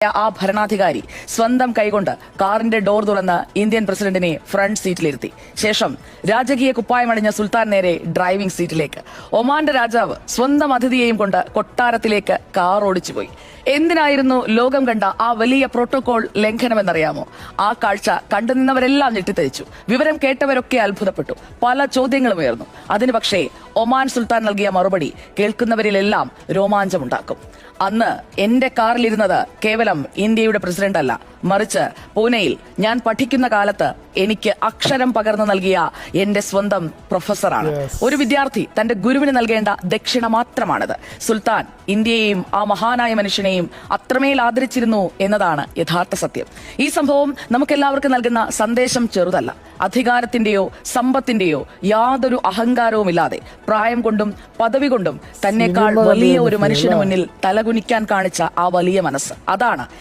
ആ ഭരണാധികാരി സ്വന്തം കൈകൊണ്ട് കാറിന്റെ ഡോർ തുറന്ന് ഇന്ത്യൻ പ്രസിഡന്റിനെ ഫ്രണ്ട് സീറ്റിലിരുത്തി. ശേഷം രാജകീയ കുപ്പായമണിഞ്ഞ സുൽത്താൻ നേരെ ഡ്രൈവിംഗ് സീറ്റിലേക്ക്. ഒമാന്റെ രാജാവ് സ്വന്തം അതിഥിയെയും കൊണ്ട് കൊട്ടാരത്തിലേക്ക് കാർ ഓടിച്ചുപോയി. എന്തിനായിരുന്നു ലോകം കണ്ട ആ വലിയ പ്രോട്ടോകോൾ ലംഘനമെന്നറിയാമോ? ആ കാഴ്ച കണ്ടുനിന്നവരെല്ലാം ഞെട്ടിത്തരിച്ചു. വിവരം കേട്ടവരൊക്കെ അത്ഭുതപ്പെട്ടു. പല ചോദ്യങ്ങളും ഉയർന്നു. അതിന് പക്ഷേ ഒമാൻ സുൽത്താൻ നൽകിയ മറുപടി കേൾക്കുന്നവരിലെല്ലാം രോമാഞ്ചമുണ്ടാക്കും. അന്ന് എന്റെ കാറിലിരുന്നത് കേവലം ഇന്ത്യയുടെ പ്രസിഡന്റ് അല്ല, മറിച്ച് പൂനെയിൽ ഞാൻ പഠിക്കുന്ന കാലത്ത് എനിക്ക് അക്ഷരം പകർന്നു നൽകിയ എന്റെ സ്വന്തം പ്രൊഫസറാണ്. ഒരു വിദ്യാർത്ഥി തന്റെ ഗുരുവിന് നൽകേണ്ട ദക്ഷിണ മാത്രമാണത്. സുൽത്താൻ ഇന്ത്യയെയും ആ മഹാനായ മനുഷ്യനെയും അത്രമേൽ ആദരിച്ചിരുന്നു എന്നതാണ് യഥാർത്ഥ സത്യം. ഈ സംഭവം നമുക്കെല്ലാവർക്കും നൽകുന്ന സന്ദേശം ചെറുതല്ല. അധികാരത്തിന്റെയോ സമ്പത്തിന്റെയോ യാതൊരു അഹങ്കാരവുമില്ലാതെ പ്രായം കൊണ്ടും പദവി കൊണ്ടും തന്നെക്കാൾ വലിയ ഒരു മനുഷ്യന് മുന്നിൽ തലകുനിക്കാൻ കാണിച്ച ആ വലിയ മനസ്സ്, അതാണ്